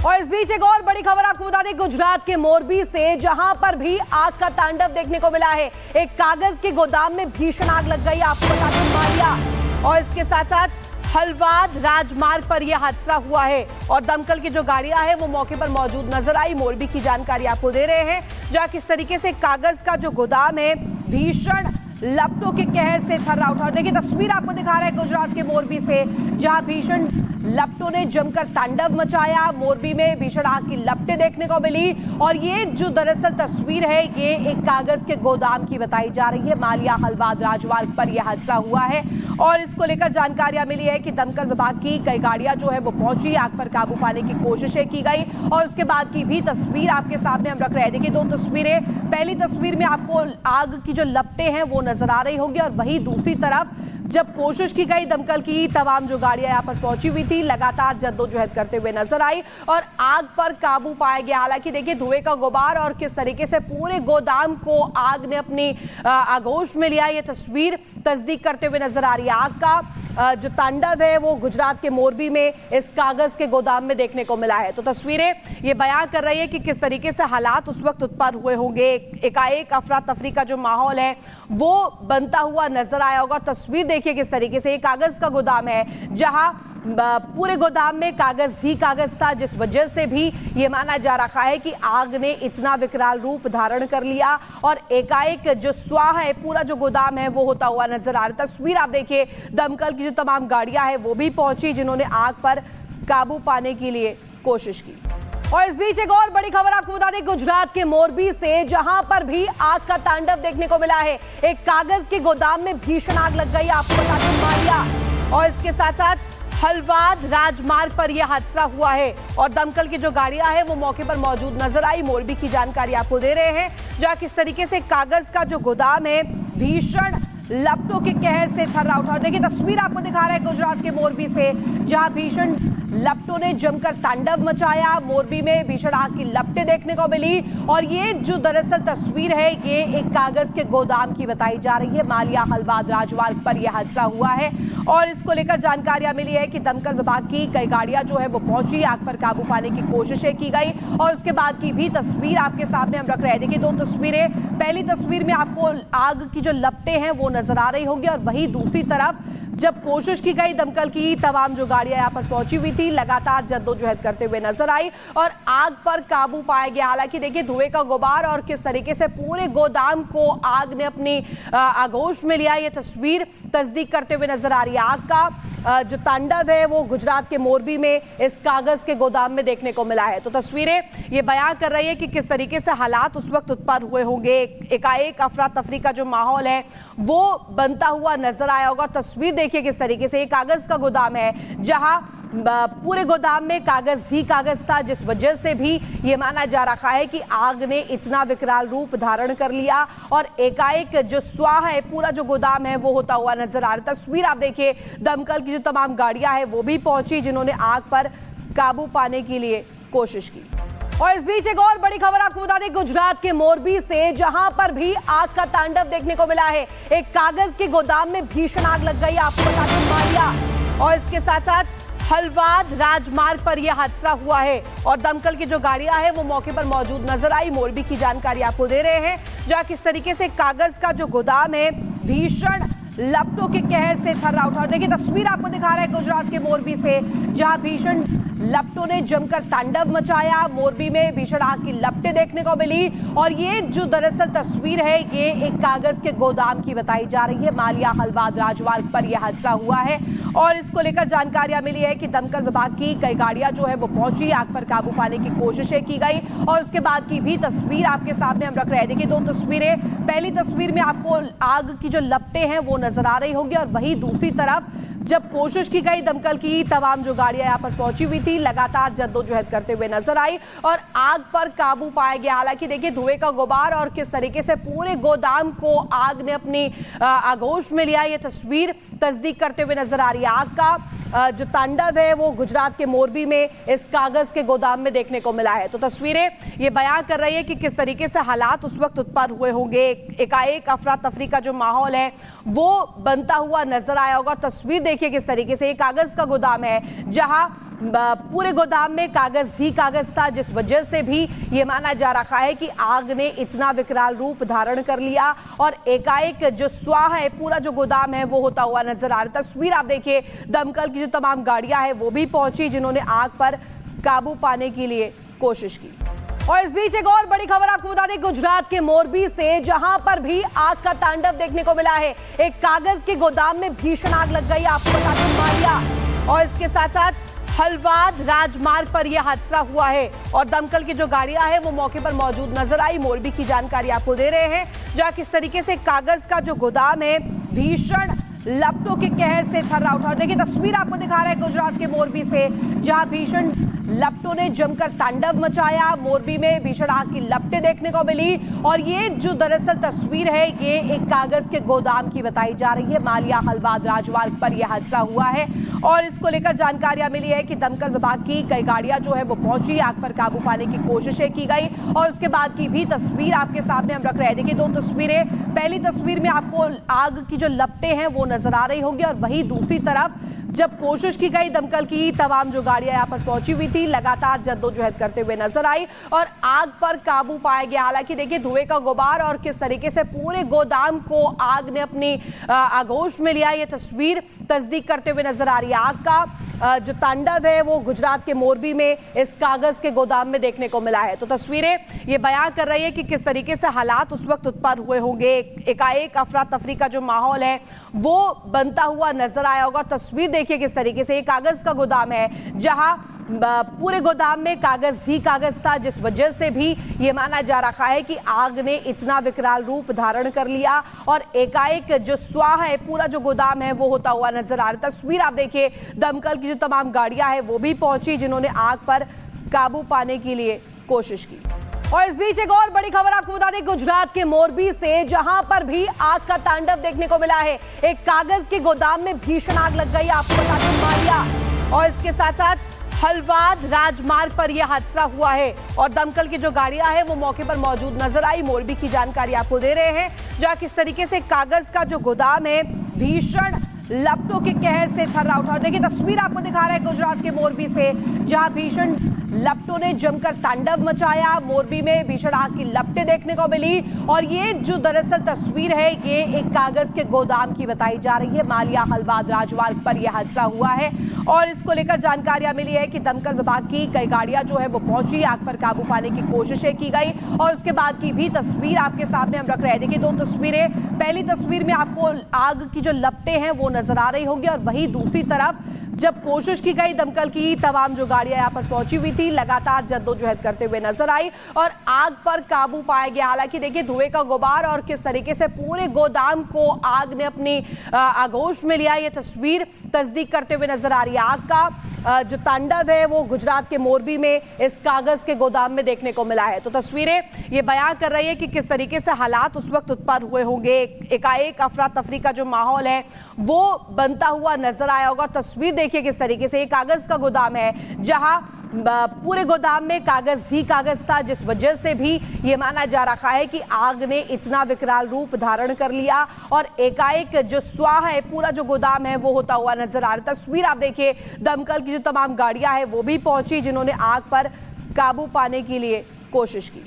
और इस बीच एक और बड़ी खबर आपको बता दें, गुजरात के मोरबी से, जहां पर भी आग का तांडव देखने को मिला है। एक कागज के गोदाम में भीषण आग लग गई, आपको बता दें मालिया। और इसके साथ साथ हलवाद राजमार्ग पर यह हादसा हुआ है और दमकल की जो गाड़ियां हैं वो मौके पर मौजूद नजर आई। मोरबी की जानकारी आपको दे रहे हैं, जहां किस तरीके से कागज का जो गोदाम है भीषण लपटों के कहर से थर्रा उठा। देखिए तस्वीर आपको दिखा रहा है गुजरात के मोरबी से, जहां भीषण लपटों ने जमकर तांडव मचाया। मोरबी में भीषण आग की लपटें देखने को मिली और ये जो दरअसल तस्वीर है ये एक कागज के गोदाम की बताई जा रही है। मालिया हलवाद राजमार्ग पर यह हादसा हुआ है और इसको लेकर जानकारियां मिली है कि दमकल विभाग की कई गाड़ियां जो है वो पहुंची, आग पर काबू पाने की कोशिशें की गई और उसके बाद की भी तस्वीर आपके सामने हम रख रहे हैं। देखिए दो तस्वीरें, पहली तस्वीर में आपको आग की जो लपटें हैं वो नजर आ रही होंगी और वहीं दूसरी तरफ जब कोशिश की गई, दमकल की तमाम जो गाड़ियां यहां पर पहुंची हुई थी लगातार जद्दोजहद करते हुए नजर आई और आग पर काबू पाया गया। हालांकि देखिए धुएं का गुबार और किस तरीके से पूरे गोदाम को आग ने अपनी आगोश में लिया, ये तस्वीर तस्दीक करते हुए नजर आ रही है। आग का जो तांडव है वो गुजरात के मोरबी में इस कागज के गोदाम में देखने को मिला है। तो तस्वीरें ये बयान कर रही है कि किस तरीके से हालात उस वक्त उत्पन्न हुए होंगे। एकाएक अफरा तफरी का जो माहौल है वो बनता हुआ नजर आया होगा। तस्वीर देखिए किस तरीके से, ये कागज का गोदाम है जहां पूरे गोदाम में कागज ही कागज था, जिस वजह से भी ये माना जा रहा है कि आग ने इतना विकराल रूप धारण कर लिया और एकाएक जो स्वाह है पूरा जो गोदाम है वो होता हुआ नजर आ रहा है। तस्वीर आप देखिए, दमकल की जो तमाम गाड़ियां हैं वो भी पहुंची, जिन्होंने आग पर काबू पाने के लिए कोशिश की। और इस बीच एक और बड़ी खबर आपको बता दें, गुजरात के मोरबी से, जहां पर भी आग का तांडव देखने को मिला है। एक कागज के गोदाम में भीषण आग लग गई, आपको बता दें मालिया। और इसके साथ साथ हलवाद राजमार्ग पर यह हादसा हुआ है और दमकल की जो गाड़ियां हैं वो मौके पर मौजूद नजर आई। मोरबी की जानकारी आपको दे रहे हैं, जहां किस तरीके से कागज का जो गोदाम है भीषण लपटों के कहर से थर्रा उठा। देखिए तस्वीर आपको दिखा रहा है गुजरात के मोरबी से, जहां भीषण लपटों ने जमकर तांडव मचाया। मोरबी में भीषण आग की लपटें देखने को मिली और ये जो दरअसल तस्वीर है ये एक कागज के गोदाम की बताई जा रही है। मालिया हलवाद राजमार्ग पर यह हादसा हुआ है और इसको लेकर जानकारियां मिली है कि दमकल विभाग की कई गाड़ियां जो है वो पहुंची, आग पर काबू पाने की कोशिशें की गई और उसके बाद की भी तस्वीर आपके सामने हम रख रहे हैं। देखिए दो तस्वीरें, पहली तस्वीर में आपको आग की जो लपटें हैं वो नजर आ रही होंगी और वहीं दूसरी तरफ जब कोशिश की गई, दमकल की तमाम जो गाड़ियां यहां पर पहुंची हुई थी लगातार जद्दोजहद करते हुए नजर आई और आग पर काबू पाया गया। हालांकि देखिए धुएं का गुबार और किस तरीके से पूरे गोदाम को आग ने अपनी आगोश में लिया, ये तस्वीर तस्दीक करते हुए नजर आ रही है। आग का जो तांडव है वो गुजरात के मोरबी में इस कागज के गोदाम में देखने को मिला है। तो तस्वीरें ये बयान कर रही है कि किस तरीके से हालात उस वक्त उत्पन्न हुए होंगे। एकाएक अफरा तफरी का जो माहौल है वो बनता हुआ नजर आया होगा। तस्वीर देखिए किस तरीके से, ये कागज का गोदाम है जहां पूरे गोदाम में कागज ही कागज था, जिस वजह से भी ये माना जा रहा है कि आग ने इतना विकराल रूप धारण कर लिया और एकाएक जो स्वाह है पूरा जो गोदाम है वो होता हुआ नजर आ रहा है। तस्वीर आप देखिए, दमकल की जो तमाम गाड़ियां हैं वो भी पहुंची, जिन्होंने आग पर काबू पाने के लिए कोशिश की। और इस बीच एक और बड़ी खबर आपको बता दें, गुजरात के मोरबी से, जहां पर भी आग का तांडव देखने को मिला है। एक कागज के गोदाम में भीषण आग लग गई, आपको बता दें मालिया। और इसके साथ साथ हलवाद राजमार्ग पर यह हादसा हुआ है और दमकल की जो गाड़ियां हैं वो मौके पर मौजूद नजर आई। मोरबी की जानकारी आपको दे रहे हैं, जहां किस तरीके से कागज का जो गोदाम है भीषण लपटों के कहर से थर्रा उठा। देखिए तस्वीर आपको दिखा रहा है गुजरात के मोरबी से, जहां भीषण लपटों ने जमकर तांडव मचाया। मोरबी में भीषण आग की लपटें देखने को मिली और ये जो दरअसल तस्वीर है ये एक कागज के गोदाम की बताई जा रही है। मालिया हलवाद राजमार्ग पर यह हादसा हुआ है और इसको लेकर जानकारियां मिली है कि दमकल विभाग की कई गाड़ियां जो है वो पहुंची, आग पर काबू पाने की कोशिशें की गई और उसके बाद की भी तस्वीर आपके सामने हम रख रहे हैं। देखिए दो तस्वीरें, पहली तस्वीर में आपको आग की जो लपटें हैं वो नजर आ रही होंगी और वहीं दूसरी तरफ जब कोशिश की गई, दमकल की तमाम जो गाड़ियां यहां पर पहुंची हुई थी लगातार जद्दोजहद करते हुए नजर आई और आग पर काबू पाया गया। हालांकि देखिए धुएं का गुबार और किस तरीके से पूरे गोदाम को आग ने अपनी आगोश में लिया, ये तस्वीर तस्दीक करते हुए नजर आ रही है। आग का जो तांडव है वो गुजरात के मोरबी में इस कागज के गोदाम में देखने को मिला है। तो तस्वीरें ये बयान कर रही है कि किस तरीके से हालात उस वक्त उत्पन्न हुए होंगे। एकाएक अफरा तफरी का जो माहौल है वो बनता हुआ नजर आया होगा। तस्वीर देखिए किस तरीके से, ये कागज का गोदाम है जहां पूरे गोदाम में कागज ही कागज था, जिस वजह से भी ये माना जा रहा है कि आग ने इतना विकराल रूप धारण कर लिया और एकाएक जो स्वाह है पूरा जो गोदाम है वो होता हुआ नजर आ रहा। तस्वीर आप देखिए, दमकल की जो तमाम गाड़ियां हैं वो भी पहुंची, जिन्होंने आग पर काबू पाने के लिए कोशिश की। और इस बीच एक और बड़ी खबर आपको बता दें, गुजरात के मोरबी से जहां पर भी आग का तांडव देखने को मिला है। एक कागज के गोदाम में भीषण आग लग गई, आपको बता दें मालिया, और इसके साथ साथ हलवाद राजमार्ग पर यह हादसा हुआ है और दमकल की जो गाड़ियां हैं वो मौके पर मौजूद नजर आई। मोरबी की जानकारी आपको दे रहे हैं, जहां किस तरीके से कागज का जो गोदाम है भीषण लपटों के कहर से थर्रा उठा। देखिए तस्वीर आपको दिखा रहा है गुजरात के मोरबी से, जहां भीषण लपटों ने जमकर तांडव मचाया। मोरबी में भीषण आग की लपटें देखने को मिली और ये जो दरअसल तस्वीर है ये एक कागज के गोदाम की बताई जा रही है। मालिया हलवाद राजमार्ग पर यह हादसा हुआ है और इसको लेकर जानकारियां मिली है कि दमकल विभाग की कई गाड़ियां जो है वो पहुंची, आग पर काबू पाने की कोशिशें की गई और उसके बाद की भी तस्वीर आपके सामने हम रख रहे हैं। देखिए दो तस्वीरें, पहली तस्वीर में आपको आग की जो लपटें हैं वो नजर आ रही होंगी और वहीं दूसरी तरफ जब कोशिश की गई दमकल की, तमाम जो गाड़ियां यहां पर पहुंची हुई थी लगातार जद्दोजहद करते हुए नजर आई और आग पर काबू पाया गया। हालांकि देखिए धुएं का गुबार और किस तरीके से पूरे गोदाम को आग ने अपनी आगोश में लिया, ये तस्वीर तस्दीक करते हुए नजर आ रही है। आग का जो तांडव है वो गुजरात के मोरबी में इस कागज के गोदाम में देखने को मिला है। तो तस्वीरें ये बयां कर रही है कि किस तरीके से हालात उस वक्त उत्पन्न हुए होंगे। एकाएक अफरा तफरी का जो माहौल है वो बनता हुआ नजर आया होगा। तस्वीर देखिए किस तरीके से, ये कागज का गोदाम है जहां पूरे गोदाम में कागज ही कागज था, जिस वजह से भी ये माना जा रहा है कि आग ने इतना विकराल रूप धारण कर लिया और एकाएक जो स्वाह है पूरा जो गोदाम है वो होता हुआ नजर आ रहा। तस्वीर आप देखिए, दमकल की जो तमाम गाड़ियां हैं वो भी पहुंची, जिन्होंने आग पर काबू पाने के लिए कोशिश की। और इस बीच एक और बड़ी खबर आपको बता दें, गुजरात के मोरबी से जहां पर भी आग का तांडव देखने को मिला है। एक कागज के गोदाम में भीषण आग लग गई, आपको बता दें मालिया, और इसके साथ साथ हलवाद राजमार्ग पर यह हादसा हुआ है और दमकल की जो गाड़ियां हैं वो मौके पर मौजूद नजर आई। मोरबी की जानकारी आपको दे रहे हैं, जहां किस तरीके से कागज का जो गोदाम है भीषण लपटों के कहर से थर्रा उठा। देखिए तस्वीर आपको दिखा रहा है गुजरात के मोरबी से, जहां भीषण लपटों ने जमकर तांडव मचाया। मोरबी में भीषण आग की लपटें देखने को मिली और ये जो दरअसल तस्वीर है ये एक कागज के गोदाम की बताई जा रही है। मालिया हलवाद राजमार्ग पर यह हादसा हुआ है और इसको लेकर जानकारियां मिली है कि दमकल विभाग की कई गाड़ियां जो है वो पहुंची, आग पर काबू पाने की कोशिशें की गई और उसके बाद की भी तस्वीर आपके सामने हम रख रहे हैं। देखिए दो तस्वीरें, पहली तस्वीर में आपको आग की जो लपटें हैं वो नजर आ रही होंगी और वहीं दूसरी तरफ जब कोशिश की गई दमकल की, तमाम जो गाड़ियां यहां पर पहुंची हुई थी लगातार जद्दोजहद करते हुए नजर आई और आग पर काबू पाया गया। हालांकि देखिए धुएं का गुबार और किस तरीके से पूरे गोदाम को आग ने अपनी आगोश में लिया, ये तस्वीर तस्दीक करते हुए नजर आ रही है। आग का जो तांडव है वो गुजरात के मोरबी में इस कागज के गोदाम में देखने को मिला है। तो तस्वीरें ये बयां कर रही है कि किस तरीके से हालात उस वक्त उत्पन्न हुए होंगे। एकाएक अफरा तफरी का जो माहौल है वो बनता हुआ नजर आया होगा। तस्वीर देखिए किस तरीके से, ये कागज का गोदाम है जहां पूरे गोदाम में कागज ही कागज था, जिस वजह से भी ये माना जा रहा है कि आग ने इतना विकराल रूप धारण कर लिया और एकाएक जो स्वाह है पूरा जो गोदाम है वो होता हुआ नजर आ रहा। तस्वीर आप देखिए, दमकल की जो तमाम गाड़ियां हैं वो भी पहुंची, जिन्होंने आग पर काबू पाने के लिए कोशिश की।